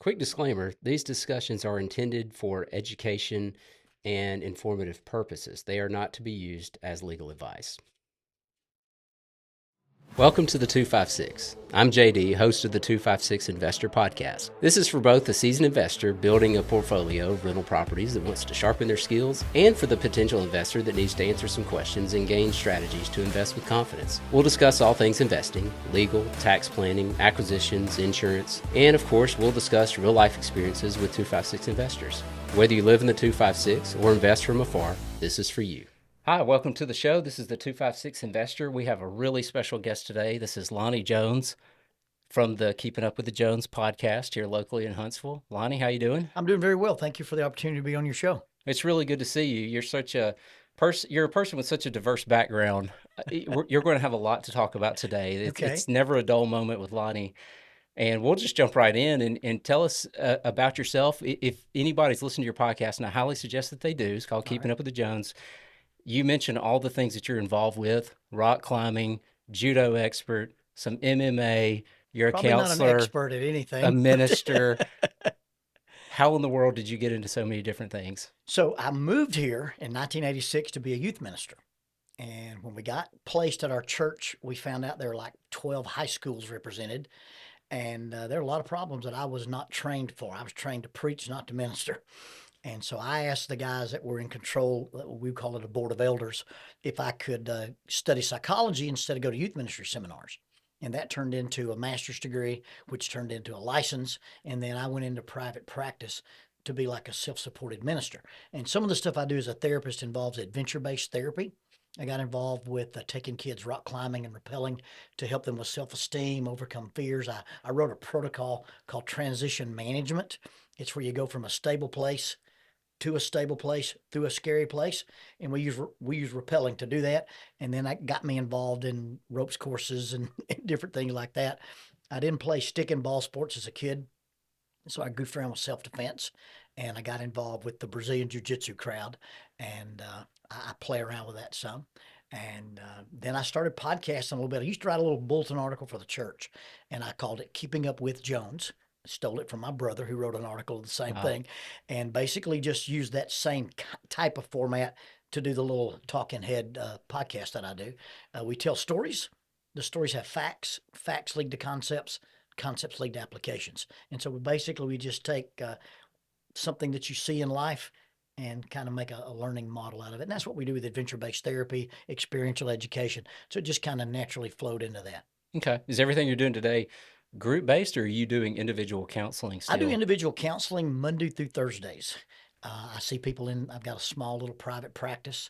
Quick disclaimer, these discussions are intended for education and informative purposes. They are not to be used as legal advice. Welcome to the 256. I'm JD, host of the 256 Investor Podcast. This is for both the seasoned investor building a portfolio of rental properties that wants to sharpen their skills and for the potential investor that needs to answer some questions and gain strategies to invest with confidence. We'll discuss all things investing, legal, tax planning, acquisitions, insurance, and of course, we'll discuss real life experiences with 256 investors. Whether you live in the 256 or invest from afar, this is for you. Hi, welcome to the show. This is the 256 Investor. We have a really special guest today. This is Lonnie Jones from the Keeping Up with the Jones podcast here locally in Huntsville. Lonnie, how you doing? I'm doing very well. Thank you for the opportunity to be on your show. It's really good to see you. You're such a person. You're a person with such a diverse background. You're going to have a lot to talk about today. It's never a dull moment with Lonnie. And we'll just jump right in and tell us about yourself. If anybody's listening to your podcast, and I highly suggest that they do, it's called Keeping Up with the Jones. You mentioned all the things that you're involved with: rock climbing, judo expert, some MMA, you're Probably a counselor, not an expert at anything. a minister. How in the world did you get into so many different things? So I moved here in 1986 to be a youth minister. And when we got placed at our church, we found out there were like 12 high schools represented. And there were a lot of problems that I was not trained for. I was trained to preach, not to minister. And so I asked the guys that were in control, we call it a board of elders, if I could study psychology instead of go to youth ministry seminars. And that turned into a master's degree, which turned into a license. And then I went into private practice to be like a self-supported minister. And some of the stuff I do as a therapist involves adventure-based therapy. I got involved with taking kids rock climbing and rappelling to help them with self-esteem, overcome fears. I wrote a protocol called transition management. It's where you go from a stable place to a stable place through a scary place, and we use rappelling to do that. And then that got me involved in ropes courses and different things like that. I didn't play stick and ball sports as a kid, so I goofed around with self-defense, and I got involved with the Brazilian Jiu-Jitsu crowd, and I play around with that some. And then I started podcasting a little bit. I used to write a little bulletin article for the church, and I called it Keeping Up with Jones. Stole it from my brother, who wrote an article of the same thing, and basically just used that same type of format to do the little talking head podcast that I do. We tell stories. The stories have facts. Facts lead to concepts. Concepts lead to applications. And so we just take something that you see in life and kind of make a learning model out of it. And that's what we do with adventure-based therapy, experiential education. So it just kind of naturally flowed into that. Okay. Is everything you're doing today group-based, or are you doing individual counseling still? I do individual counseling Monday through Thursdays. I see people I've got a small little private practice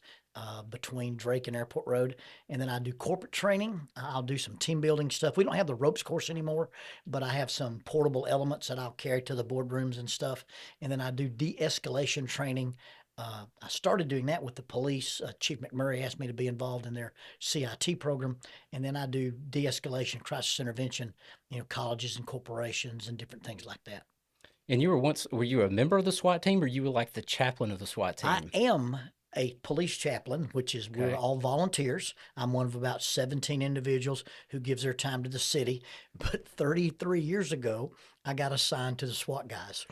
between Drake and Airport Road. And then I do corporate training. I'll do some team building stuff. We don't have the ropes course anymore, but I have some portable elements that I'll carry to the boardrooms and stuff. And then I do de-escalation training. I started doing that with the police. Chief McMurray asked me to be involved in their CIT program. And then I do de-escalation, crisis intervention, colleges and corporations and different things like that. And were you a member of the SWAT team, or you were like the chaplain of the SWAT team? I am a police chaplain, which is we're all volunteers. I'm one of about 17 individuals who gives their time to the city. But 33 years ago, I got assigned to the SWAT guys.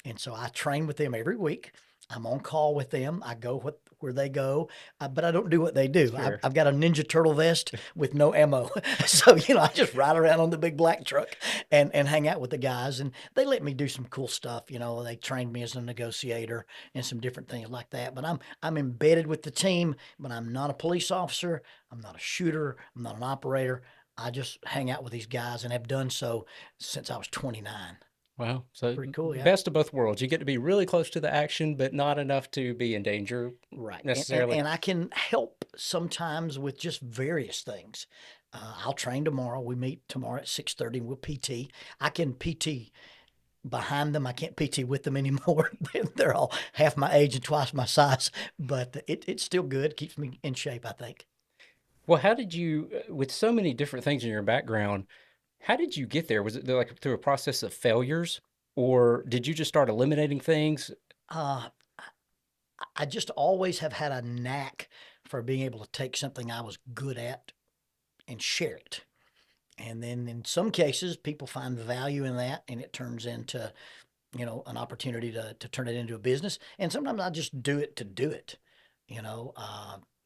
And so I train with them every week. I'm on call with them. I go where they go, but I don't do what they do. Sure. I've got a Ninja Turtle vest with no ammo. So, I just ride around on the big black truck and hang out with the guys. And they let me do some cool stuff. They trained me as a negotiator and some different things like that. But I'm embedded with the team, but I'm not a police officer. I'm not a shooter. I'm not an operator. I just hang out with these guys and have done so since I was 29. Wow. So pretty cool, yeah. Best of both worlds. You get to be really close to the action, but not enough to be in danger. Right. Necessarily. And I can help sometimes with just various things. I'll train tomorrow. We meet tomorrow at 6:30 and we'll PT. I can PT behind them. I can't PT with them anymore. They're all half my age and twice my size, but it's still good. Keeps me in shape, I think. Well, how did you, with so many different things in your background, how did you get there? Was it like through a process of failures, or did you just start eliminating things? I just always have had a knack for being able to take something I was good at and share it. And then in some cases, people find value in that, and it turns into an opportunity to turn it into a business. And sometimes I just do it to do it. You know,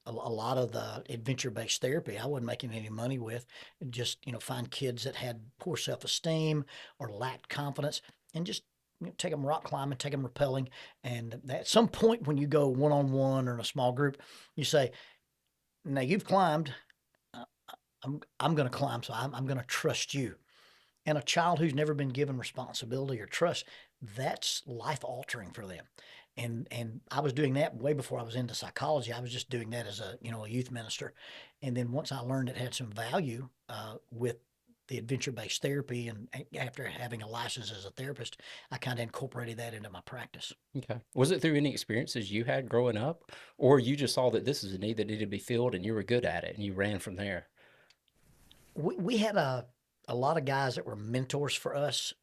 a lot of the adventure-based therapy I wasn't making any money with. Just, find kids that had poor self-esteem or lacked confidence and just take them rock climbing, take them rappelling. And at some point when you go one-on-one or in a small group, you say, now you've climbed, uh, I'm going to climb, so I'm going to trust you. And a child who's never been given responsibility or trust, that's life altering for them. And I was doing that way before I was into psychology. I was just doing that as a youth minister. And then once I learned it had some value with the adventure-based therapy, and after having a license as a therapist, I kind of incorporated that into my practice. Okay. Was it through any experiences you had growing up, or you just saw that this is a need that needed to be filled and you were good at it and you ran from there? We had a lot of guys that were mentors for us.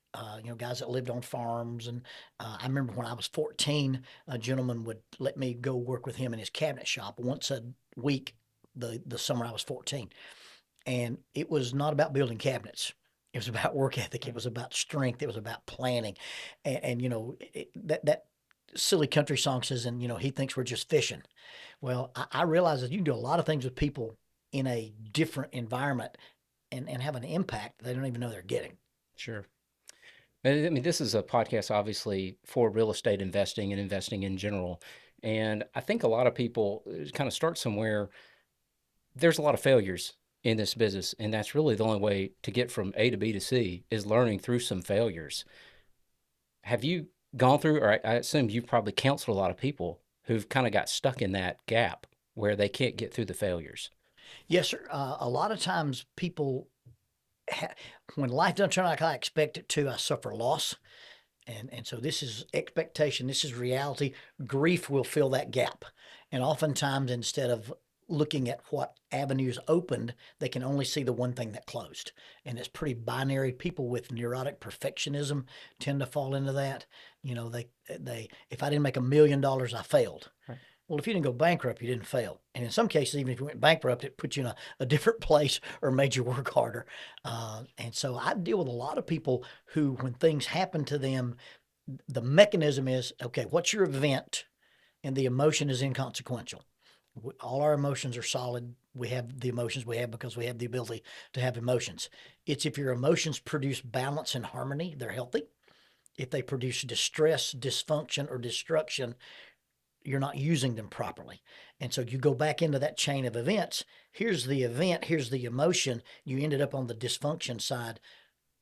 Guys that lived on farms, and I remember when I was 14, a gentleman would let me go work with him in his cabinet shop once a week. The summer I was 14, and it was not about building cabinets. It was about work ethic. It was about strength. It was about planning, and that silly country song says, and he thinks we're just fishing. Well, I realize that you can do a lot of things with people in a different environment and have an impact they don't even know they're getting. Sure. I mean, this is a podcast, obviously, for real estate investing and investing in general. And I think a lot of people kind of start somewhere. There's a lot of failures in this business, and that's really the only way to get from A to B to C is learning through some failures. Have you gone through, or I assume you've probably counseled a lot of people who've kind of got stuck in that gap where they can't get through the failures? Yes, sir. A lot of times people, when life doesn't turn out like I expect it to, I suffer loss. And so this is expectation, this is reality. Grief will fill that gap. And oftentimes, instead of looking at what avenues opened, they can only see the one thing that closed. And it's pretty binary. People with neurotic perfectionism tend to fall into that. They if I didn't make $1 million, I failed. Right. Well, if you didn't go bankrupt, you didn't fail. And in some cases, even if you went bankrupt, it put you in a different place or made you work harder. And so I deal with a lot of people who, when things happen to them, the mechanism is, okay, what's your event? And the emotion is inconsequential. All our emotions are solid. We have the emotions we have because we have the ability to have emotions. It's if your emotions produce balance and harmony, they're healthy. If they produce distress, dysfunction, or destruction, you're not using them properly. And so you go back into that chain of events. Here's the event, here's the emotion. You ended up on the dysfunction side.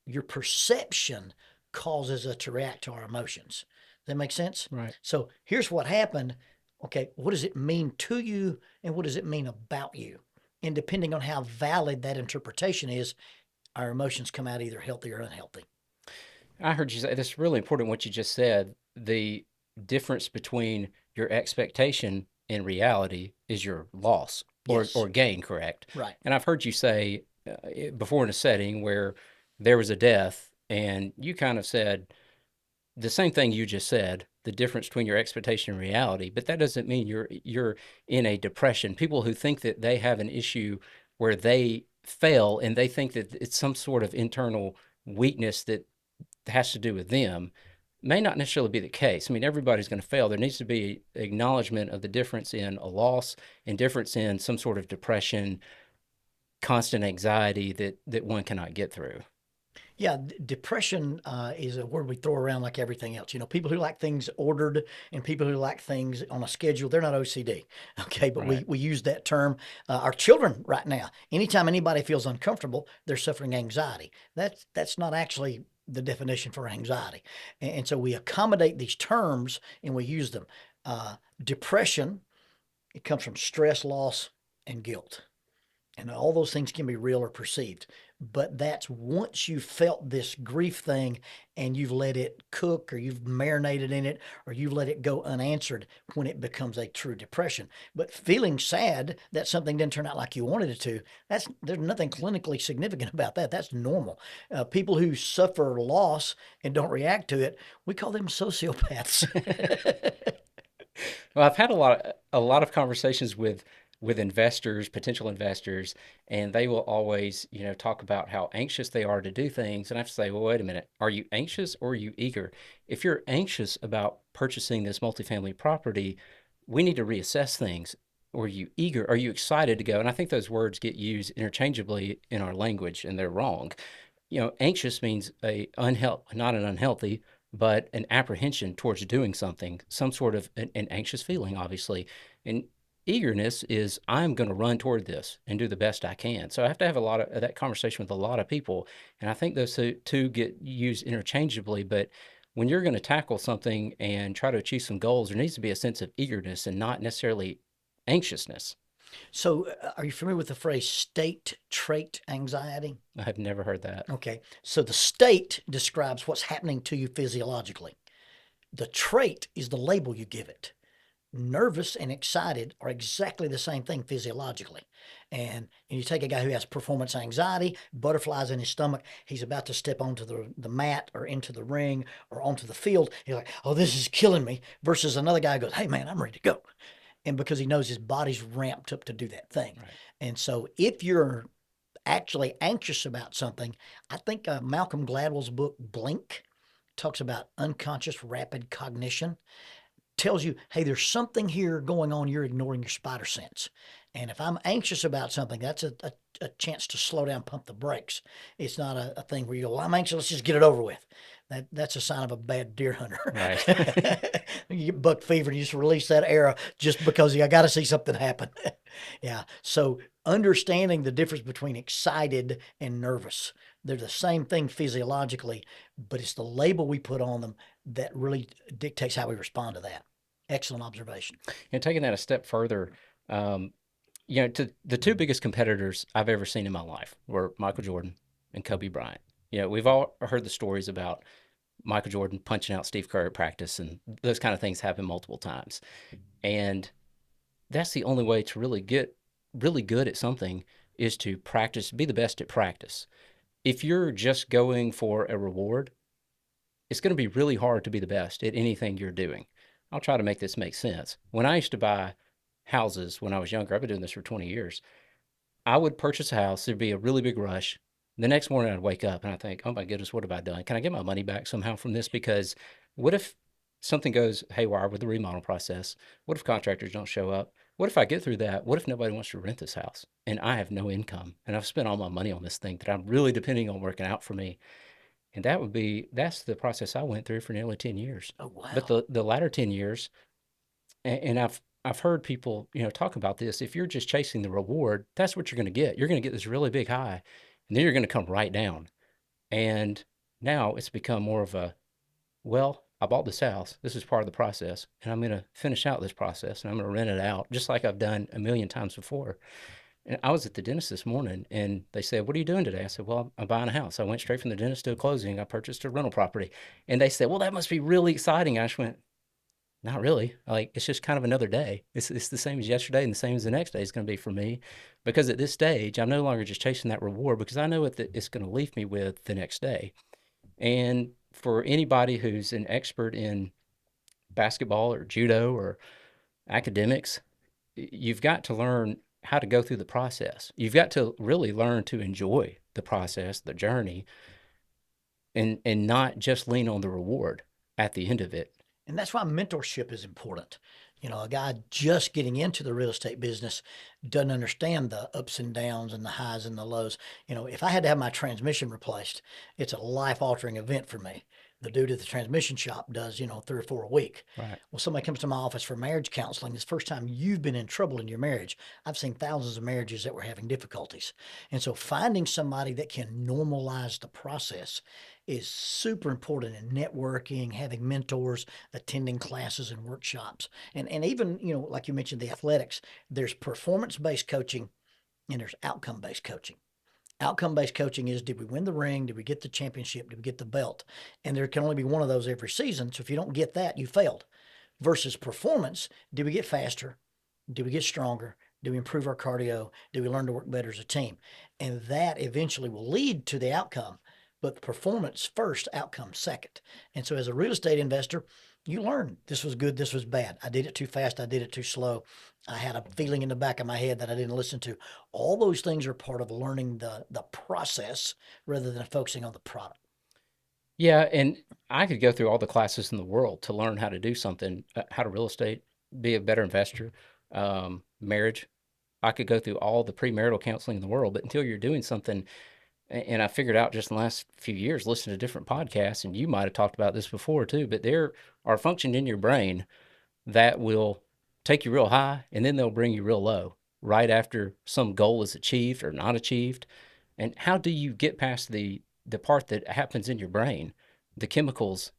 Your perception causes us to react to our emotions. Does that make sense? Right. So here's what happened. Okay, what does it mean to you and what does it mean about you? And depending on how valid that interpretation is, our emotions come out either healthy or unhealthy. I heard you say that's really important what you just said. The difference between your expectation and reality is your loss Yes. or gain, correct? Right. And I've heard you say before in a setting where there was a death, and you kind of said the same thing you just said, the difference between your expectation and reality, but that doesn't mean you're in a depression. People who think that they have an issue where they fail and they think that it's some sort of internal weakness that has to do with them may not necessarily be the case. I mean, everybody's going to fail. There needs to be acknowledgement of the difference in a loss and difference in some sort of depression, constant anxiety that one cannot get through. Yeah, depression is a word we throw around like everything else. People who like things ordered and people who like things on a schedule, they're not OCD. Okay, but Right. we use that term. Our children right now, anytime anybody feels uncomfortable, they're suffering anxiety. That's not actually the definition for anxiety. And so we accommodate these terms and we use them. Depression, it comes from stress, loss, and guilt. And all those things can be real or perceived. But that's once you've felt this grief thing and you've let it cook or you've marinated in it or you've let it go unanswered when it becomes a true depression. But feeling sad that something didn't turn out like you wanted it to, there's nothing clinically significant about that. That's normal. People who suffer loss and don't react to it, we call them sociopaths. Well, I've had a lot of conversations with with investors, potential investors, and they will always, talk about how anxious they are to do things. And I have to say, well, wait a minute, are you anxious or are you eager? If you're anxious about purchasing this multifamily property, we need to reassess things. Or are you eager? Are you excited to go? And I think those words get used interchangeably in our language, and they're wrong. Anxious means not an unhealthy, but an apprehension towards doing something, some sort of an anxious feeling, obviously. And eagerness is, I'm going to run toward this and do the best I can. So I have to have a lot of that conversation with a lot of people. And I think those two get used interchangeably. But when you're going to tackle something and try to achieve some goals, there needs to be a sense of eagerness and not necessarily anxiousness. So, are you familiar with the phrase state trait anxiety? I have never heard that. Okay. So, the state describes what's happening to you physiologically, the trait is the label you give it. Nervous and excited are exactly the same thing physiologically. And you take a guy who has performance anxiety, butterflies in his stomach, he's about to step onto the mat or into the ring or onto the field. He's like, oh, this is killing me. Versus another guy goes, hey, man, I'm ready to go. And because he knows his body's ramped up to do that thing. Right. And so if you're actually anxious about something, I think Malcolm Gladwell's book, Blink, talks about unconscious rapid cognition. Tells you, hey, there's something here going on. You're ignoring your spider sense. And if I'm anxious about something, that's a chance to slow down, pump the brakes. It's not a thing where you go, well, I'm anxious, let's just get it over with. That's a sign of a bad deer hunter. Right. You get buck fever and you just release that arrow just because I got to see something happen. Yeah. So understanding the difference between excited and nervous. They're the same thing physiologically, but it's the label we put on them that really dictates how we respond to that. Excellent observation. And taking that a step further, to the two biggest competitors I've ever seen in my life were Michael Jordan and Kobe Bryant. We've all heard the stories about Michael Jordan punching out Steve Kerr at practice, and those kind of things happen multiple times. And that's the only way to really get really good at something is to practice, be the best at practice. If you're just going for a reward, it's going to be really hard to be the best at anything you're doing. I'll try to make this make sense. When I used to buy houses when I was younger, I've been doing this for 20 years. I would purchase a house. There'd be a really big rush. The next morning I'd wake up and I think, oh my goodness, what have I done? Can I get my money back somehow from this? Because what if something goes haywire with the remodel process? What if contractors don't show up? What if I get through that? What if nobody wants to rent this house and I have no income and I've spent all my money on this thing that I'm really depending on working out for me? And that's the process I went through for nearly 10 years. Oh, wow. But the latter 10 years, and I've heard people, talk about this. If you're just chasing the reward, that's what you're going to get. You're going to get this really big high, and then you're going to come right down. And now it's become more of well, I bought this house. This is part of the process, and I'm going to finish out this process, and I'm going to rent it out, just like I've done a million times before. And I was at the dentist this morning, and they said, what are you doing today? I said, well, I'm buying a house. I went straight from the dentist to a closing. I purchased a rental property. And they said, well, that must be really exciting. I just went, not really. It's just kind of another day. It's the same as yesterday and the same as the next day is going to be for me. Because at this stage, I'm no longer just chasing that reward because I know what it's going to leave me with the next day. And for anybody who's an expert in basketball or judo or academics, you've got to learn how to go through the process. You've got to really learn to enjoy the process, the journey, and not just lean on the reward at the end of it. And that's why mentorship is important. A guy just getting into the real estate business doesn't understand the ups and downs and the highs and the lows. If I had to have my transmission replaced, it's a life-altering event for me. The dude at the transmission shop does, 3 or 4 a week. Right. Well, somebody comes to my office for marriage counseling. It's the first time you've been in trouble in your marriage. I've seen thousands of marriages that were having difficulties. And so finding somebody that can normalize the process is super important in networking, having mentors, attending classes and workshops. And even, like you mentioned, the athletics, there's performance-based coaching and there's outcome-based coaching. Outcome-based coaching is, did we win the ring? Did we get the championship? Did we get the belt? And there can only be one of those every season. So if you don't get that, you failed. Versus performance, did we get faster? Did we get stronger? Did we improve our cardio? Did we learn to work better as a team? And that eventually will lead to the outcome. but performance first, outcome second. And so as a real estate investor, you learn this was good, this was bad. I did it too fast, I did it too slow. I had a feeling in the back of my head that I didn't listen to. All those things are part of learning the process rather than focusing on the product. Yeah, and I could go through all the classes in the world to learn how to do something, how to real estate, be a better investor, marriage. I could go through all the premarital counseling in the world, but until you're doing something, and I figured out just in the last few years, listening to different podcasts, and you might have talked about this before too, but there are functions in your brain that will take you real high and then they'll bring you real low right after some goal is achieved or not achieved. And how do you get past the part that happens in your brain, the chemicals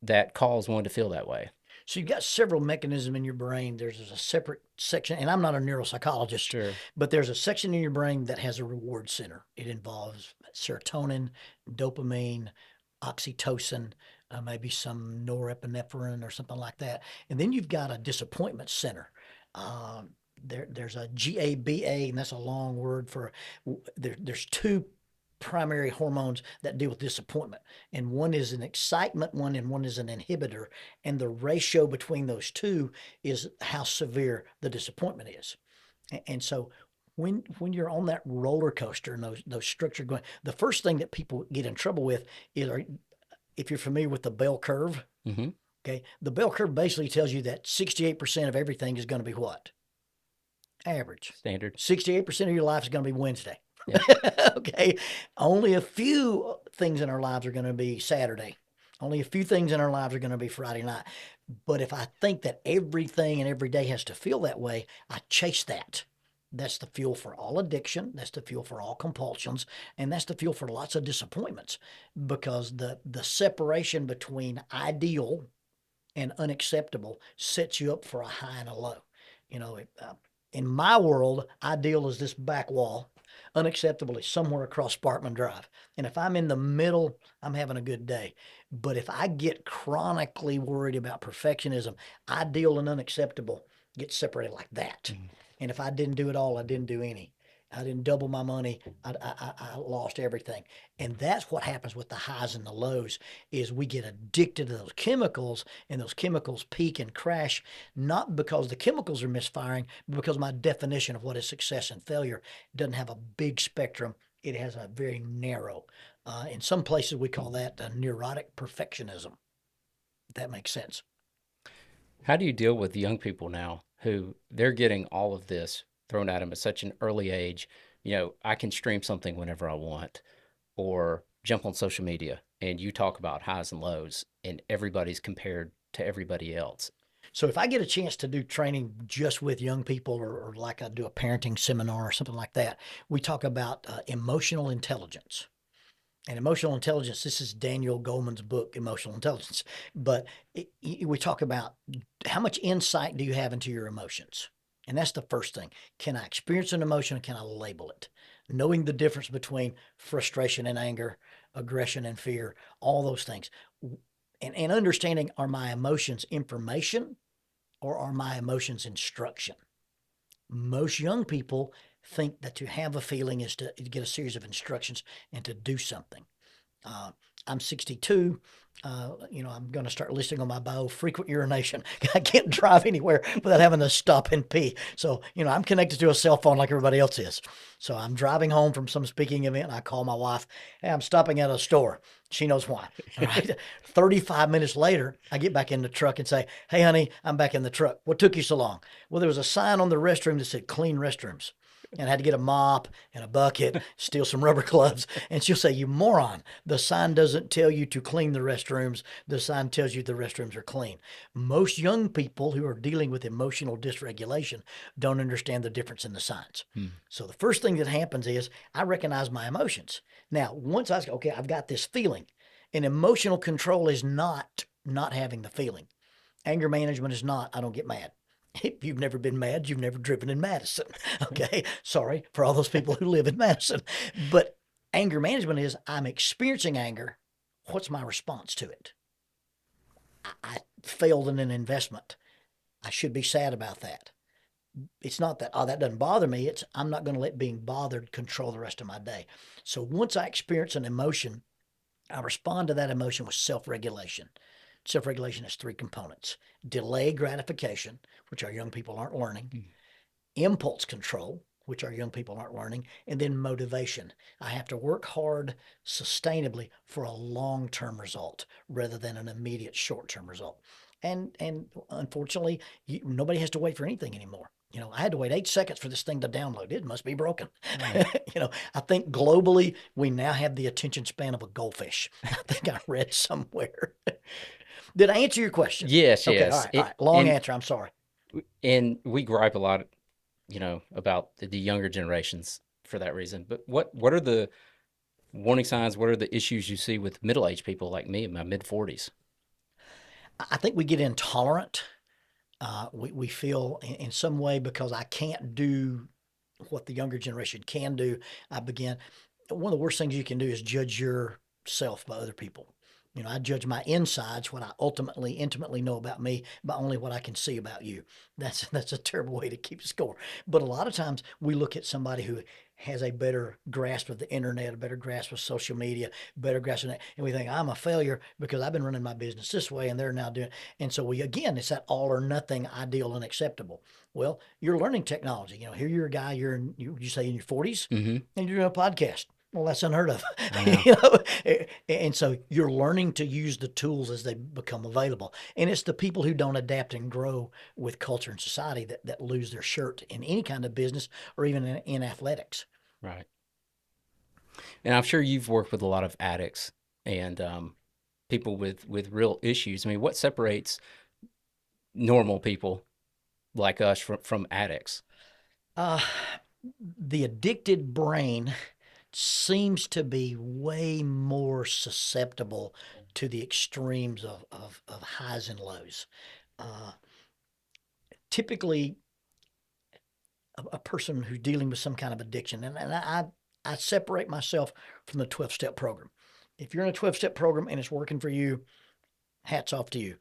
that cause one to feel that way? So you've got several mechanisms in your brain. There's a separate section, and I'm not a neuropsychologist, Sure. but there's a section in your brain that has a reward center. It involves serotonin, dopamine, oxytocin, maybe some norepinephrine or something like that. And then you've got a disappointment center. There's a GABA, and that's a long word for there's two primary hormones that deal with disappointment, and one is an excitement one and one is an inhibitor, and the ratio between those two is how severe the disappointment is. And so when you're on that roller coaster and those structures going, the first thing that people get in trouble with is, if you're familiar with the bell curve, Mm-hmm. okay, the bell curve basically tells you that 68% of everything is going to be what? Average. Standard. 68% of your life is going to be Wednesday. Yeah. Okay. Only a few things in our lives are going to be Saturday. Only a few things in our lives are going to be Friday night. But if I think that everything and every day has to feel that way, I chase that. That's the fuel for all addiction. That's the fuel for all compulsions. And that's the fuel for lots of disappointments, because the separation between ideal and unacceptable sets you up for a high and a low. You know, in my world, ideal is this back wall. Unacceptable is somewhere across Sparkman Drive. And if I'm in the middle, I'm having a good day. But if I get chronically worried about perfectionism, ideal and unacceptable get separated like that. Mm-hmm. And if I didn't do it all, I didn't do any. I didn't double my money. I lost everything. And that's what happens with the highs and the lows, is we get addicted to those chemicals, and those chemicals peak and crash, not because the chemicals are misfiring, but because my definition of what is success and failure doesn't have a big spectrum. It has a very narrow. In some places, we call that neurotic perfectionism. If that makes sense. How do you deal with young people now who they're getting all of this thrown at them at such an early age? You know, I can stream something whenever I want or jump on social media, and you talk about highs and lows, and everybody's compared to everybody else. So if I get a chance to do training just with young people, or like I do a parenting seminar or something like that, we talk about emotional intelligence. And emotional intelligence, this is Daniel Goleman's book, Emotional Intelligence. But we talk about how much insight do you have into your emotions? And that's the first thing. Can I experience an emotion, and can I label it? Knowing the difference between frustration and anger, aggression and fear, all those things. And understanding, are my emotions information or are my emotions instruction? Most young people think that to have a feeling is to get a series of instructions and to do something. I'm 62. I'm going to start listing on my bio frequent urination. I can't drive anywhere without having to stop and pee. So, I'm connected to a cell phone like everybody else is. So I'm driving home from some speaking event, and I call my wife. Hey, I'm stopping at a store. She knows why. All right. 35 minutes later, I get back in the truck and say, hey, honey, I'm back in the truck. What took you so long? Well, there was a sign on the restroom that said clean restrooms. And I had to get a mop and a bucket, steal some rubber gloves. And she'll say, you moron, the sign doesn't tell you to clean the restrooms. The sign tells you the restrooms are clean. Most young people who are dealing with emotional dysregulation don't understand the difference in the signs. So the first thing that happens is I recognize my emotions. Now, once I say, okay, I've got this feeling, and emotional control is not having the feeling. Anger management is not, I don't get mad. If you've never been mad, you've never driven in Madison. Okay. Sorry for all those people who live in Madison. But anger management is, I'm experiencing anger. What's my response to it? I failed in an investment. I should be sad about that. It's not that, that doesn't bother me. It's, I'm not going to let being bothered control the rest of my day. So once I experience an emotion, I respond to that emotion with self-regulation. Self-regulation has three components: delay gratification, which our young people aren't learning, impulse control, which our young people aren't learning, and then motivation. I have to work hard sustainably for a long-term result rather than an immediate short-term result. And unfortunately, nobody has to wait for anything anymore. I had to wait 8 seconds for this thing to download. It must be broken. Right. I think globally we now have the attention span of a goldfish. I think I read somewhere. Did I answer your question? Yes, Okay, all yes. right, all right. Long answer. I'm sorry. And we gripe a lot, about the younger generations for that reason. But what are the warning signs? What are the issues you see with middle-aged people like me in my mid-40s? I think we get intolerant. We feel in some way because I can't do what the younger generation can do. I begin. One of the worst things you can do is judge yourself by other people. I judge my insides, what I ultimately intimately know about me, by only what I can see about you. That's a terrible way to keep score. But a lot of times we look at somebody who has a better grasp of the internet, a better grasp of social media, better grasp of that, and we think I'm a failure because I've been running my business this way and they're now doing. And so it's that all or nothing ideal and acceptable. Well, you're learning technology. Here you're a guy, you say in your 40s, Mm-hmm. and you're doing a podcast. Well, that's unheard of. I know. And so you're learning to use the tools as they become available. And it's the people who don't adapt and grow with culture and society that lose their shirt in any kind of business or even in athletics. Right. And I'm sure you've worked with a lot of addicts and people with real issues. I mean, what separates normal people like us from addicts? Uh, the addicted brain seems to be way more susceptible to the extremes of highs and lows. Uh, Typically, a person who's dealing with some kind of addiction, and I separate myself from the 12-step program. If you're in a 12-step program and it's working for you, hats off to you.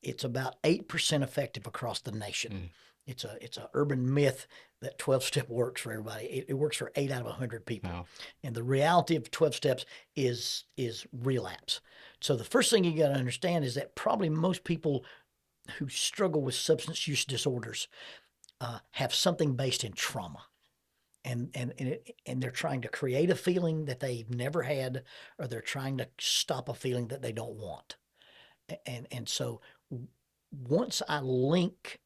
It's about 8% effective across the nation. Mm. It's a urban myth that 12-step works for everybody. It works for 8 out of 100 people. Wow. And the reality of 12 steps is relapse. So the first thing you got to understand is that probably most people who struggle with substance use disorders have something based in trauma. And they're trying to create a feeling that they've never had, or they're trying to stop a feeling that they don't want. And so once I link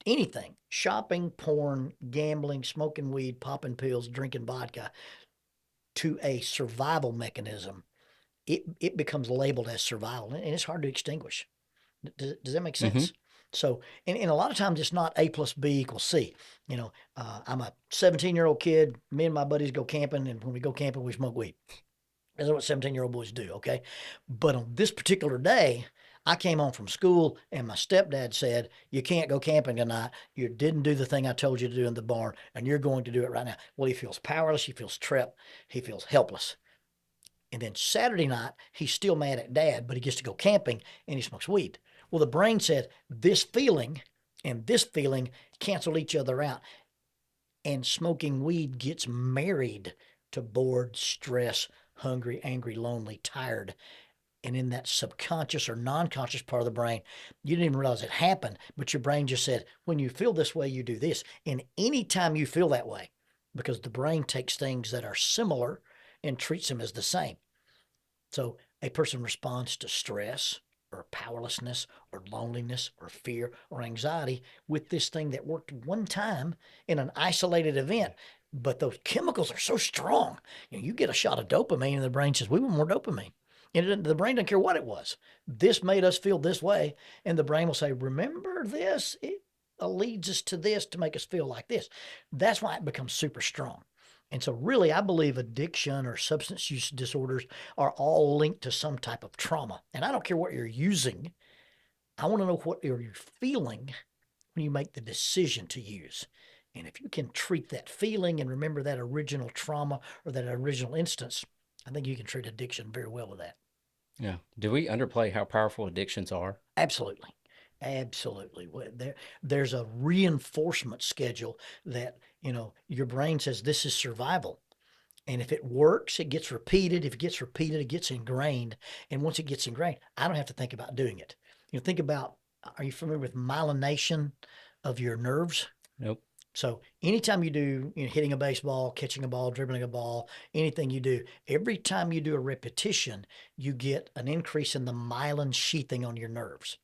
anything, shopping, porn, gambling, smoking weed, popping pills, drinking vodka, to a survival mechanism, it becomes labeled as survival, and it's hard to extinguish. Does that make Mm-hmm. sense? So, and a lot of times it's not A plus B equals C. I'm a 17-year-old kid. Me and my buddies go camping, and when we go camping, we smoke weed. That's what 17-year-old boys do, okay? But on this particular day, I came home from school and my stepdad said, "You can't go camping tonight. You didn't do the thing I told you to do in the barn, and you're going to do it right now." Well, he feels powerless. He feels trapped. He feels helpless. And then Saturday night, he's still mad at dad, but he gets to go camping and he smokes weed. Well, the brain said this feeling and this feeling cancel each other out. And smoking weed gets married to bored, stressed, hungry, angry, lonely, tired. And in that subconscious or non-conscious part of the brain, you didn't even realize it happened, but your brain just said, when you feel this way, you do this. And anytime you feel that way, because the brain takes things that are similar and treats them as the same. So a person responds to stress or powerlessness or loneliness or fear or anxiety with this thing that worked one time in an isolated event. But those chemicals are so strong. You get a shot of dopamine and the brain says, "We want more dopamine." And the brain doesn't care what it was. This made us feel this way. And the brain will say, "Remember this? It leads us to this to make us feel like this." That's why it becomes super strong. And so really, I believe addiction or substance use disorders are all linked to some type of trauma. And I don't care what you're using. I want to know what you're feeling when you make the decision to use. And if you can treat that feeling and remember that original trauma or that original instance, I think you can treat addiction very well with that. Yeah. Do we underplay how powerful addictions are? Absolutely. Absolutely. There's a reinforcement schedule that, your brain says this is survival. And if it works, it gets repeated. If it gets repeated, it gets ingrained. And once it gets ingrained, I don't have to think about doing it. Think about, are you familiar with myelination of your nerves? Nope. So anytime you do, hitting a baseball, catching a ball, dribbling a ball, anything you do, every time you do a repetition, you get an increase in the myelin sheathing on your nerves.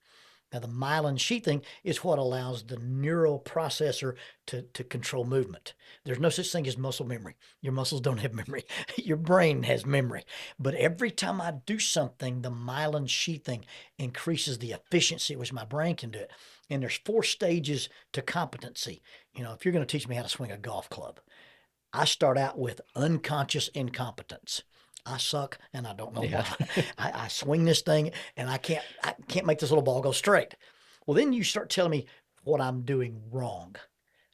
Now, the myelin sheathing is what allows the neural processor to control movement. There's no such thing as muscle memory. Your muscles don't have memory. Your brain has memory. But every time I do something, the myelin sheathing increases the efficiency at which my brain can do it. And there's 4 stages to competency. If you're going to teach me how to swing a golf club, I start out with unconscious incompetence. I suck and I don't know why. I swing this thing and I can't make this little ball go straight. Well, then you start telling me what I'm doing wrong.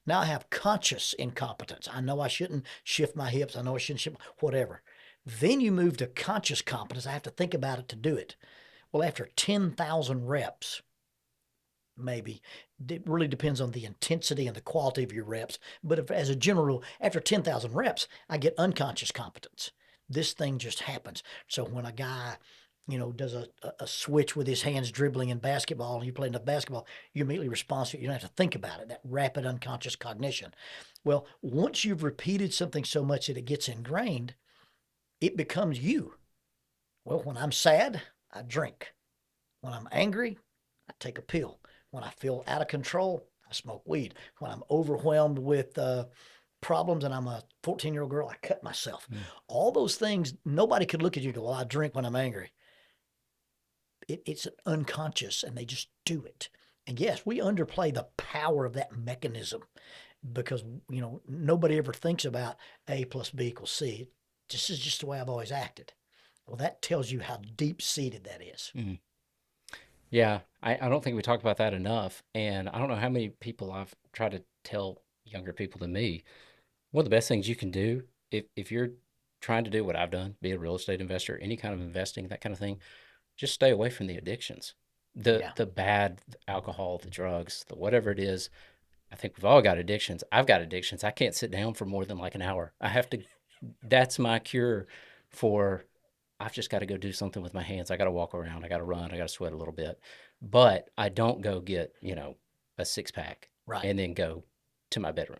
Now I have conscious incompetence. I know I shouldn't shift my hips. I know I shouldn't shift whatever. Then you move to conscious competence. I have to think about it to do it. Well, after 10,000 reps, maybe. It really depends on the intensity and the quality of your reps. But as a general rule, after 10,000 reps, I get unconscious competence. This thing just happens. So when a guy, does a switch with his hands dribbling in basketball and you play enough basketball, you immediately respond to it. You don't have to think about it, that rapid unconscious cognition. Well, once you've repeated something so much that it gets ingrained, it becomes you. Well, when I'm sad, I drink. When I'm angry, I take a pill. When I feel out of control, I smoke weed. When I'm overwhelmed with problems and I'm a 14-year-old girl, I cut myself. All those things, nobody could look at you and go, well, I drink when I'm angry. It's unconscious and they just do it. And yes, we underplay the power of that mechanism because, nobody ever thinks about A plus B equals C. This is just the way I've always acted. Well, that tells you how deep-seated that is. Mm. Yeah, I don't think we talk about that enough. And I don't know how many people I've tried to tell younger people than me. One of the best things you can do if you're trying to do what I've done, be a real estate investor, any kind of investing, that kind of thing, just stay away from the addictions. The bad alcohol, the drugs, the whatever it is. I think we've all got addictions. I've got addictions. I can't sit down for more than like an hour. I have to, that's my cure for, I've just got to go do something with my hands. I got to walk around. I got to run. I got to sweat a little bit. But I don't go get, a 6-pack and then go to my bedroom.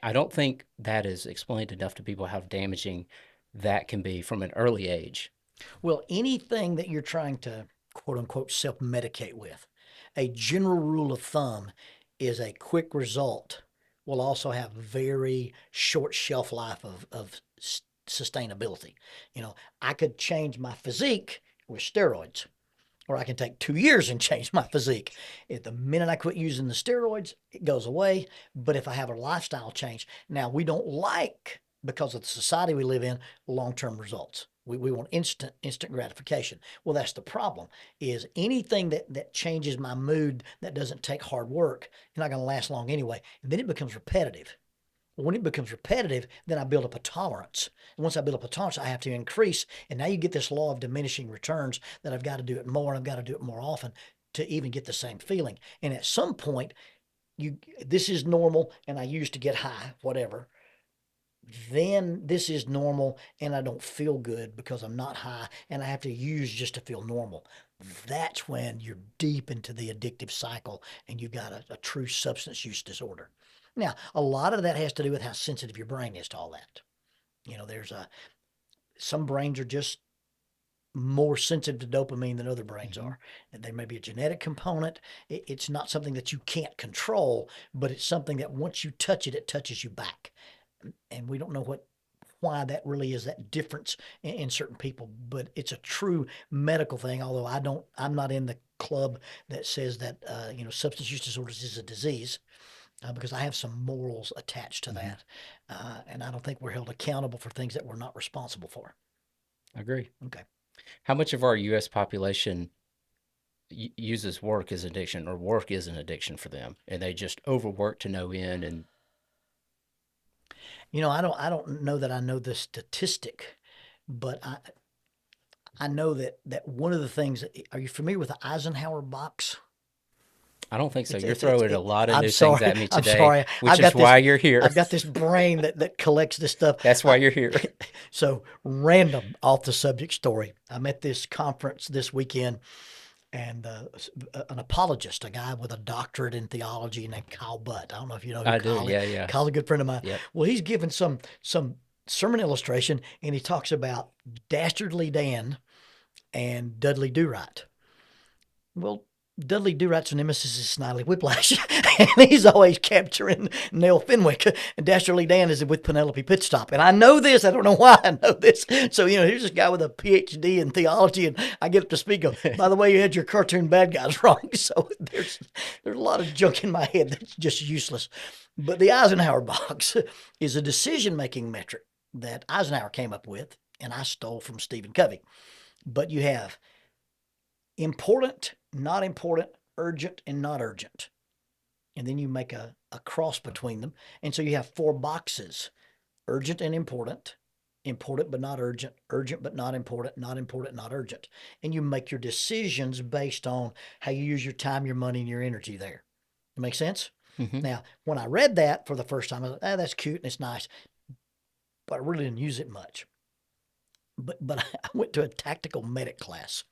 I don't think that is explained enough to people how damaging that can be from an early age. Well, anything that you're trying to, quote unquote, self-medicate with, a general rule of thumb is a quick result will also have very short shelf life of sustainability. I could change my physique with steroids, or I can take 2 years and change my physique. At the minute I quit using the steroids, it goes away. But if I have a lifestyle change, now we don't like, because of the society we live in, long-term results. We want instant gratification. Well, that's the problem, is anything that changes my mood that doesn't take hard work, it's not going to last long anyway. And then it becomes repetitive. When it becomes repetitive, then I build up a tolerance. And once I build up a tolerance, I have to increase. And now you get this law of diminishing returns that I've got to do it more and I've got to do it more often to even get the same feeling. And at some point, this is normal and I used to get high, whatever. Then this is normal and I don't feel good because I'm not high and I have to use just to feel normal. That's when you're deep into the addictive cycle and you've got a true substance use disorder. Now, a lot of that has to do with how sensitive your brain is to all that. There's some brains are just more sensitive to dopamine than other brains are. And there may be a genetic component. It's not something that you can't control, but it's something that once you touch it, it touches you back. And we don't know why that really is that difference in certain people, but it's a true medical thing. Although I'm not in the club that says that, substance use disorders is a disease. Because I have some morals attached to that. And I don't think we're held accountable for things that we're not responsible for. I agree. Okay. How much of our U.S. population uses work as addiction, or work is an addiction for them, and they just overwork to no end? And I don't know that I know the statistic, but I know that one of the things. Are you familiar with the Eisenhower Box? I don't think so. You're It's throwing a lot of I'm new things sorry. at me I'm today, sorry. which is why you're here. I've got this brain that collects this stuff. That's why you're here. So random off the subject story. I'm at this conference this weekend, and an apologist, a guy with a doctorate in theology named Kyle Butt. I don't know if you know who I do. Kyle is. Yeah, yeah. Kyle's a good friend of mine. Yep. Well, he's given some sermon illustration, and he talks about Dastardly Dan and Dudley Do-Right. Well, Dudley Do-Right's nemesis is Snidely Whiplash, and he's always capturing Nell Fenwick. And Dastardly Dan is with Penelope Pitstop. And I know this. I don't know why I know this. So, here's this guy with a PhD in theology, and I get up to speak of, by the way, you had your cartoon bad guys wrong. So there's a lot of junk in my head that's just useless. But the Eisenhower Box is a decision-making metric that Eisenhower came up with, and I stole from Stephen Covey. But you have important, not important, urgent, and not urgent. And then you make a cross between them. And so you have 4 boxes: urgent and important, important but not urgent, urgent but not important, not important, not urgent. And you make your decisions based on how you use your time, your money, and your energy there. It makes sense? Mm-hmm. Now, when I read that for the first time, I was like, that's cute and it's nice. But I really didn't use it much. But I went to a tactical medic class.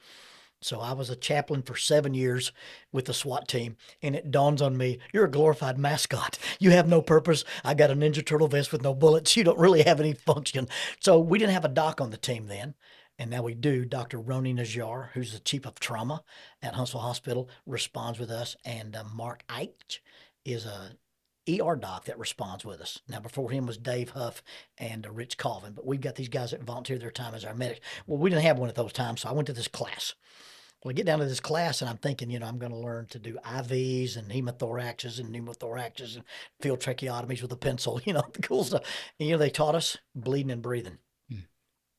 So I was a chaplain for 7 years with the SWAT team, and it dawns on me, you're a glorified mascot. You have no purpose. I got a Ninja Turtle vest with no bullets. You don't really have any function. So we didn't have a doc on the team then, and now we do. Dr. Roni Najjar, who's the chief of trauma at Huntsville Hospital, responds with us, and Mark Eich is a ER doc that responds with us. Now, before him was Dave Huff and Rich Colvin, but we've got these guys that volunteer their time as our medics. Well, we didn't have one at those times, so I went to this class. Well, I get down to this class, and I'm thinking, I'm going to learn to do IVs and hemothoraxes and pneumothoraxes and field tracheotomies with a pencil, the cool stuff. And, they taught us bleeding and breathing.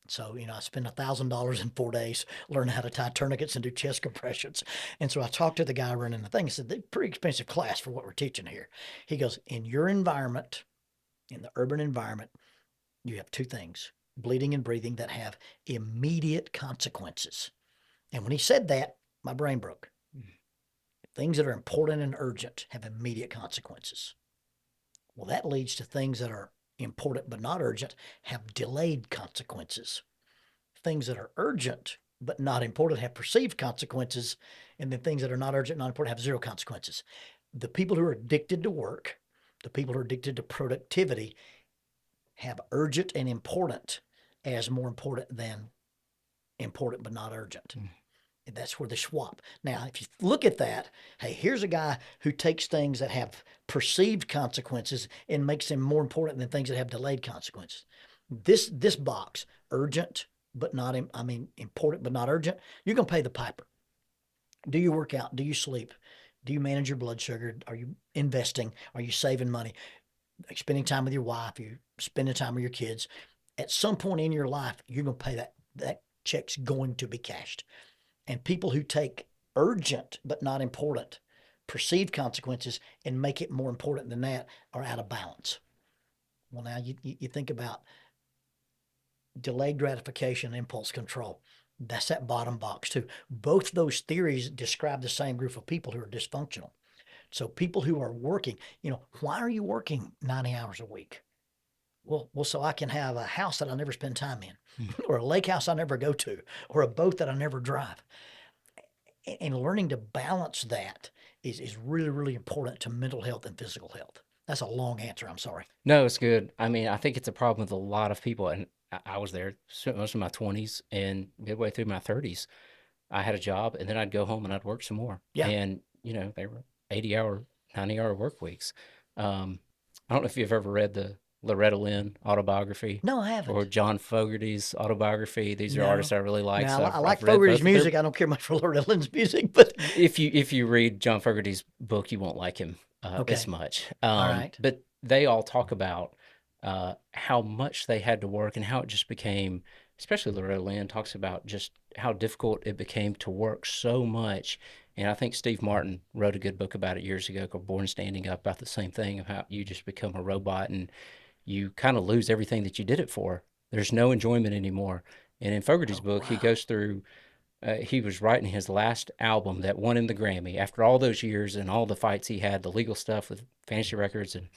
So, I spent $1,000 in 4 days learning how to tie tourniquets and do chest compressions. And so I talked to the guy running the thing. I said, they're pretty expensive class for what we're teaching here. He goes, in your environment, in the urban environment, you have 2 things, bleeding and breathing, that have immediate consequences. And when he said that, my brain broke. Things that are important and urgent have immediate consequences. Well, that leads to things that are important but not urgent have delayed consequences. Things that are urgent but not important have perceived consequences, and then things that are not urgent, not important have 0 consequences. The people who are addicted to work, the people who are addicted to productivity, have urgent and important as more important than important but not urgent. And that's where they swap. Now, if you look at that, hey, here's a guy who takes things that have perceived consequences and makes them more important than things that have delayed consequences. This box, urgent but not, important but not urgent, you're going to pay the piper. Do you work out? Do you sleep? Do you manage your blood sugar? Are you investing? Are you saving money? Are you spending time with your wife? Are you spending time with your kids? At some point in your life, you're going to pay that check's going to be cashed. And people who take urgent but not important perceived consequences and make it more important than that are out of balance. Well, now you think about delayed gratification, impulse control. That's that bottom box too. Both those theories describe the same group of people who are dysfunctional. So people who are working, why are you working 90 hours a week? Well, so I can have a house that I never spend time in, or a lake house I never go to, or a boat that I never drive. And learning to balance that is really, really important to mental health and physical health. That's a long answer. I'm sorry. No, it's good. I think it's a problem with a lot of people. And I was there most of my 20s and midway through my 30s. I had a job, and then I'd go home and I'd work some more. Yeah. And, they were 80-hour, 90-hour work weeks. I don't know if you've ever read the Loretta Lynn autobiography. No, I haven't. Or John Fogerty's autobiography. These are artists I really like. Now, so I like Fogerty's music. I don't care much for Loretta Lynn's music, but if you read John Fogerty's book, you won't like him as much. All right. But they all talk about how much they had to work and how it just became, especially Loretta Lynn talks about just how difficult it became to work so much. And I think Steve Martin wrote a good book about it years ago called Born Standing Up, about the same thing, of how you just become a robot and you kind of lose everything that you did it for. There's no enjoyment anymore. And in Fogerty's book, he goes through he was writing his last album that won him the Grammy after all those years and all the fights he had, the legal stuff with Fantasy Records. And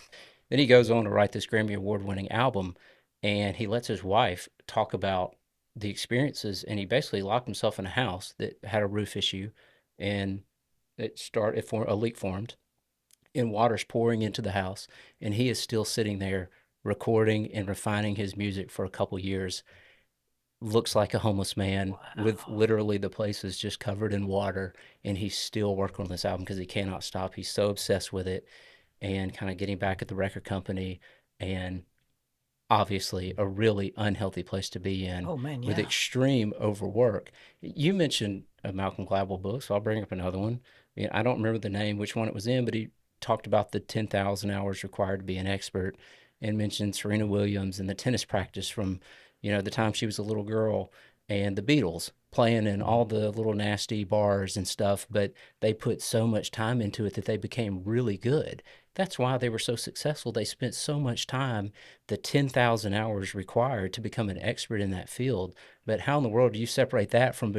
then he goes on to write this Grammy Award winning album, and he lets his wife talk about the experiences. And he basically locked himself in a house that had a roof issue, and a leak formed, and water's pouring into the house. And he is still sitting there recording and refining his music for a couple years. Looks like a homeless man with literally the place is just covered in water, and he's still working on this album because he cannot stop. He's so obsessed with it, and kind of getting back at the record company, and obviously a really unhealthy place to be in. Oh man, With yeah. extreme overwork. You mentioned a Malcolm Gladwell book, so I'll bring up another one. I don't remember the name, which one it was in, but he talked about the 10,000 hours required to be an expert, and mentioned Serena Williams and the tennis practice from, the time she was a little girl, and the Beatles playing in all the little nasty bars and stuff, but they put so much time into it that they became really good. That's why they were so successful. They spent so much time, the 10,000 hours required to become an expert in that field. But how in the world do you separate that from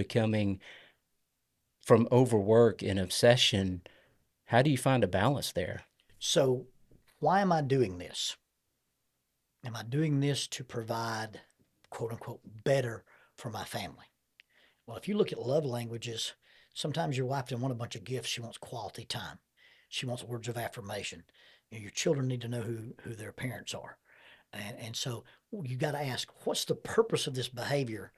overwork and obsession? How do you find a balance there? So why am I doing this? Am I doing this to provide, quote unquote, better for my family? Well, if you look at love languages, sometimes your wife doesn't want a bunch of gifts. She wants quality time. She wants words of affirmation. Your children need to know who their parents are. And so you got to ask, what's the purpose of this behavior?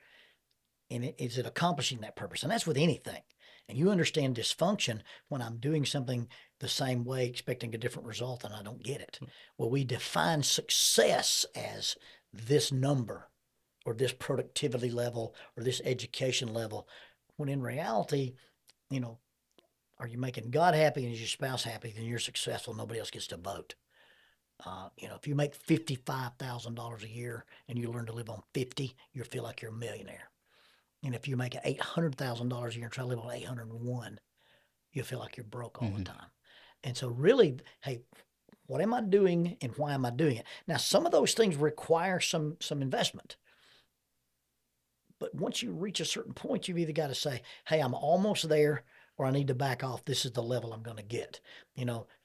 And is it accomplishing that purpose? And that's with anything. And you understand dysfunction when I'm doing something the same way, expecting a different result, and I don't get it. Well, we define success as this number, or this productivity level, or this education level, when in reality, are you making God happy and is your spouse happy, then you're successful. Nobody else gets to vote. If you make $55,000 a year and you learn to live on 50, you'll feel like you're a millionaire. And if you make $800,000 a year and try to live on 801, you'll feel like you're broke all the time. And so really, hey, what am I doing and why am I doing it? Now, some of those things require some investment. But once you reach a certain point, you've either got to say, hey, I'm almost there, or I need to back off. This is the level I'm going to get.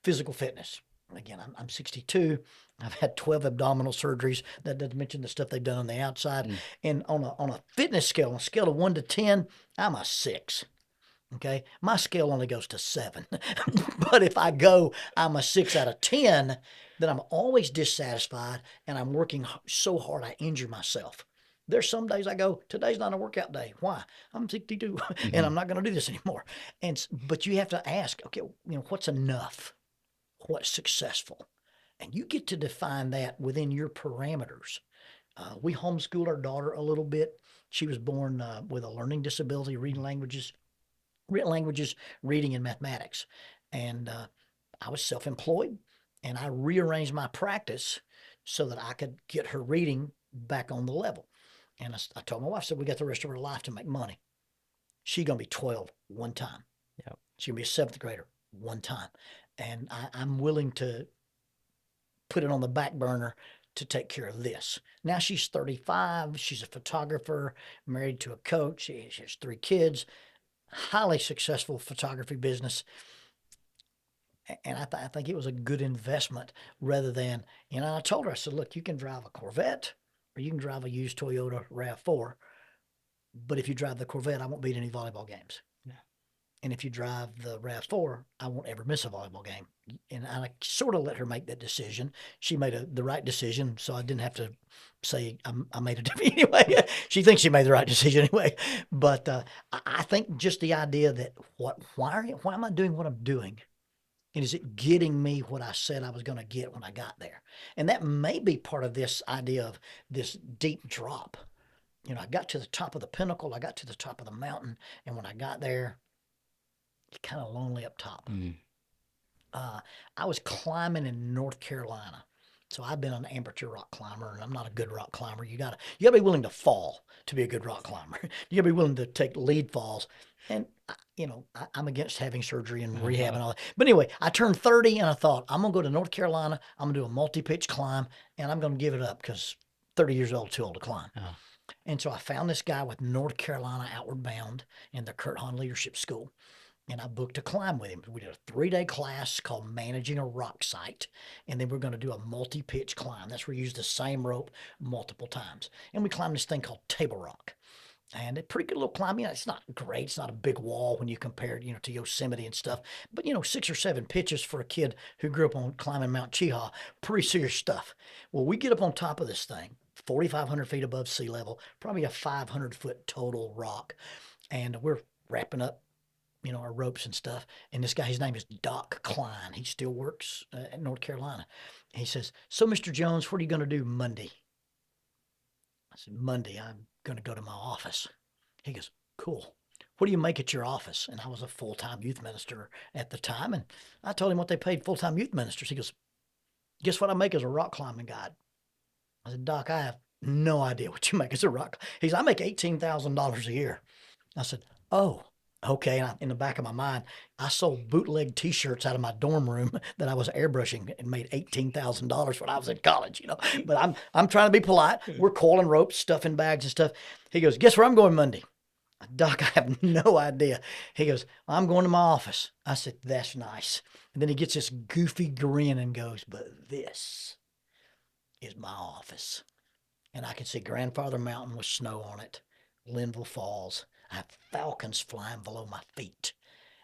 Physical fitness. Again, I'm 62. I've had 12 abdominal surgeries. That doesn't mention the stuff they've done on the outside. And on a fitness scale, on a scale of 1 to 10, I'm a 6. Okay, my scale only goes to 7. But if I'm a 6 out of 10, then I'm always dissatisfied, and I'm working so hard I injure myself. There's some days I go, today's not a workout day. Why? I'm 62 and I'm not going to do this anymore. But you have to ask, okay, what's enough? What's successful? And you get to define that within your parameters. We homeschooled our daughter a little bit. She was born with a learning disability, written languages, reading, and mathematics. And I was self-employed, and I rearranged my practice so that I could get her reading back on the level. And I told my wife, I said, we got the rest of her life to make money. She's going to be 12 one time. Yep. She's going to be a 7th grader one time. And I'm willing to put it on the back burner to take care of this. Now she's 35. She's a photographer, married to a coach. She has 3 kids, highly successful photography business. And I think it was a good investment rather than, I told her, I said, look, you can drive a Corvette or you can drive a used Toyota RAV4. But if you drive the Corvette, I won't be at any volleyball games. Yeah. And if you drive the RAV4, I won't ever miss a volleyball game. And I sort of let her make that decision. She made the right decision, so I didn't have to say I made a difference anyway. She thinks she made the right decision anyway. But I think just the idea that why am I doing what I'm doing? And is it getting me what I said I was going to get when I got there? And that may be part of this idea of this deep drop. I got to the top of the pinnacle. I got to the top of the mountain. And when I got there, it's kind of lonely up top. I was climbing in North Carolina. So I've been an amateur rock climber, and I'm not a good rock climber. You gotta be willing to fall to be a good rock climber. You gotta be willing to take lead falls. And I'm against having surgery and rehab and all that. But anyway, I turned 30 and I thought, I'm gonna go to North Carolina. I'm gonna do a multi-pitch climb, and I'm gonna give it up because 30 years old, too old to climb. And so I found this guy with North Carolina Outward Bound in the Kurt Hahn Leadership School. And I booked a climb with him. We did a 3-day class called Managing a Rock Site. And then we're going to do a multi-pitch climb. That's where we use the same rope multiple times. And we climbed this thing called Table Rock. And a pretty good little climb. It's not great. It's not a big wall when you compare it, to Yosemite and stuff. But, 6 or 7 pitches for a kid who grew up on climbing Mount Cheehaw. Pretty serious stuff. Well, we get up on top of this thing, 4,500 feet above sea level, probably a 500-foot total rock. And we're wrapping up our ropes and stuff. And this guy, his name is Doc Klein. He still works at North Carolina. He says, "So, Mr. Jones, what are you going to do Monday?" I said, "Monday, I'm going to go to my office." He goes, "Cool. What do you make at your office?" And I was a full-time youth minister at the time. And I told him what they paid full-time youth ministers. He goes, "Guess what I make as a rock climbing guide?" I said, "Doc, I have no idea what you make as a rock." He said, "I make $18,000 a year." I said, "Oh, okay." And in the back of my mind, I sold bootleg T-shirts out of my dorm room that I was airbrushing and made $18,000 when I was in college, But I'm trying to be polite. We're coiling ropes, stuffing bags and stuff. He goes, "Guess where I'm going Monday?" "Doc, I have no idea." He goes, "I'm going to my office." I said, "That's nice." And then he gets this goofy grin and goes, "But this is my office." And I can see Grandfather Mountain with snow on it, Linville Falls. I have falcons flying below my feet.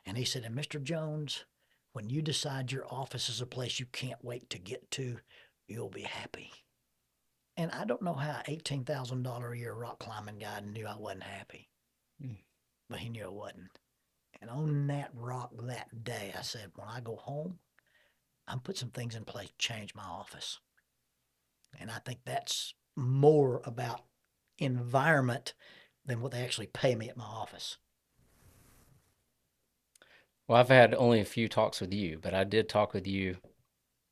And he said, "And Mr. Jones, when you decide your office is a place you can't wait to get to, you'll be happy." And I don't know how $18,000 a year rock climbing guy knew I wasn't happy, but he knew I wasn't. And on that rock that day, I said, when I go home, I'm put some things in place to change my office. And I think that's more about environment than what they actually pay me at my office. Well, I've had only a few talks with you, but I did talk with you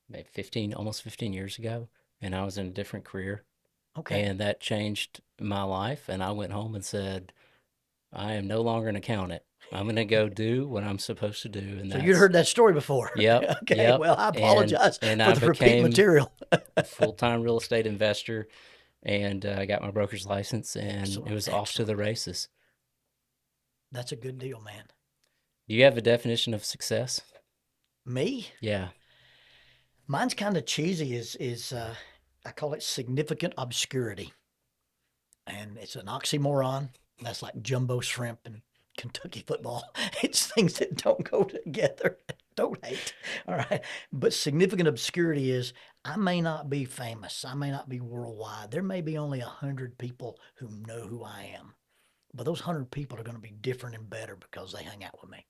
maybe almost 15 years ago, and I was in a different career. Okay. And that changed my life. And I went home and said, I am no longer an accountant. I'm going to go do what I'm supposed to do. And So you'd heard that story before. Yep. Okay. Yep. Well, I apologize and for I the repeat became material. a full-time real estate investor, and I got my broker's license, and Excellent. it was off to the races. That's a good deal, man. Do you have a definition of success? Me? Yeah. Mine's kind of cheesy. Is I call it significant obscurity, and it's an oxymoron. That's like jumbo shrimp and Kentucky football. It's things that don't go together. Don't hate. All right. But significant obscurity is I may not be famous. I may not be worldwide. There may be only 100 people who know who I am. But those 100 people are going to be different and better because they hang out with me.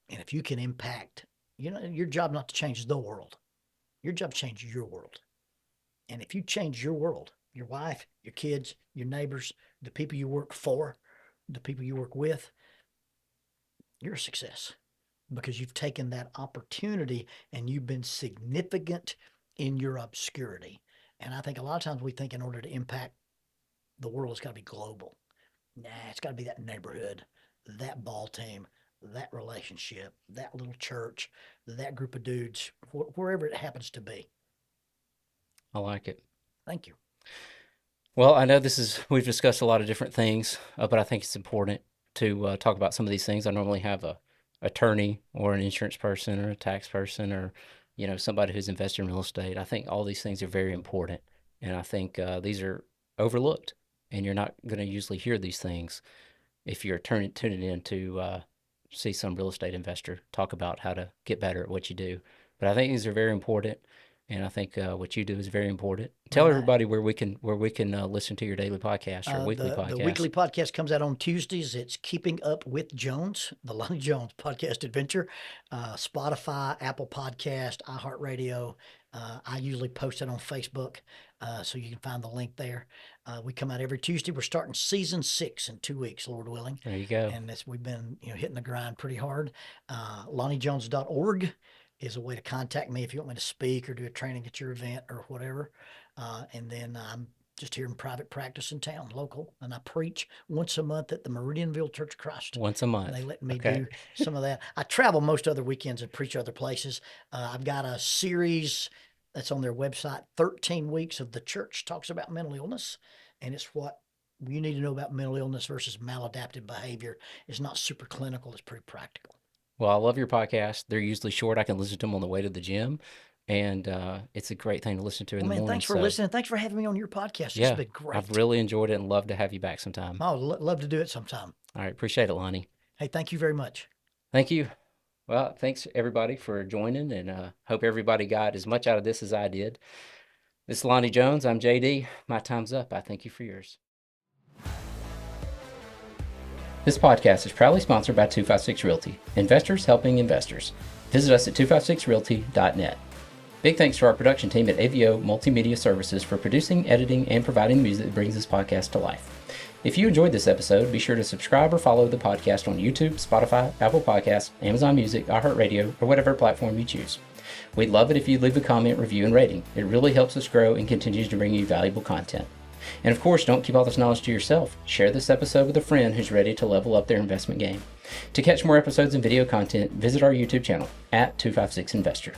And if you can impact, your job not to change the world. Your job to change your world. And if you change your world, your wife, your kids, your neighbors, the people you work for, the people you work with, you're a success because you've taken that opportunity and you've been significant in your obscurity. And I think a lot of times we think in order to impact the world, it's got to be global. Nah, it's got to be that neighborhood, that ball team, that relationship, that little church, that group of dudes, wherever it happens to be. I like it. Thank you. Well, I know we've discussed a lot of different things, but I think it's important to talk about some of these things. I normally have a attorney or an insurance person or a tax person or, somebody who's invested in real estate. I think all these things are very important. And I think these are overlooked, and you're not going to usually hear these things if you're tuning in to see some real estate investor talk about how to get better at what you do. But I think these are very important. And I think what you do is very important. Tell everybody where we can listen to your daily podcast or weekly podcast. The weekly podcast comes out on Tuesdays. It's Keeping Up with Jones, the Lonnie Jones podcast adventure. Spotify, Apple Podcast, iHeartRadio. I usually post it on Facebook, so you can find the link there. We come out every Tuesday. We're starting season 6 in 2 weeks, Lord willing. There you go. And we've been hitting the grind pretty hard. LonnieJones.org is a way to contact me if you want me to speak or do a training at your event or whatever. And then I'm just here in private practice in town, local, and I preach once a month at the Meridianville Church of Christ. Once a month. And they let me do some of that. I travel most other weekends and preach other places. I've got a series that's on their website, 13 Weeks of the Church Talks About Mental Illness. And it's what you need to know about mental illness versus maladaptive behavior. It's not super clinical. It's pretty practical. Well, I love your podcast. They're usually short. I can listen to them on the way to the gym, and it's a great thing to listen to in Well, the man, morning. thanks for listening. Thanks for having me on your podcast. This Yeah, has been great. I've really enjoyed it and love to have you back sometime. Oh, love to do it sometime. All right, appreciate it, Lonnie. Hey, thank you very much. Thank you. Well, thanks everybody for joining, and hope everybody got as much out of this as I did. This is Lonnie Jones. I'm JD. My time's up. I thank you for yours. This podcast is proudly sponsored by 256 Realty, investors helping investors. Visit us at 256realty.net. Big thanks to our production team at AVO Multimedia Services for producing, editing, and providing the music that brings this podcast to life. If you enjoyed this episode, be sure to subscribe or follow the podcast on YouTube, Spotify, Apple Podcasts, Amazon Music, iHeartRadio, or whatever platform you choose. We'd love it if you leave a comment, review, and rating. It really helps us grow and continues to bring you valuable content. And of course, don't keep all this knowledge to yourself. Share this episode with a friend who's ready to level up their investment game. To catch more episodes and video content, visit our YouTube channel at 256 Investor.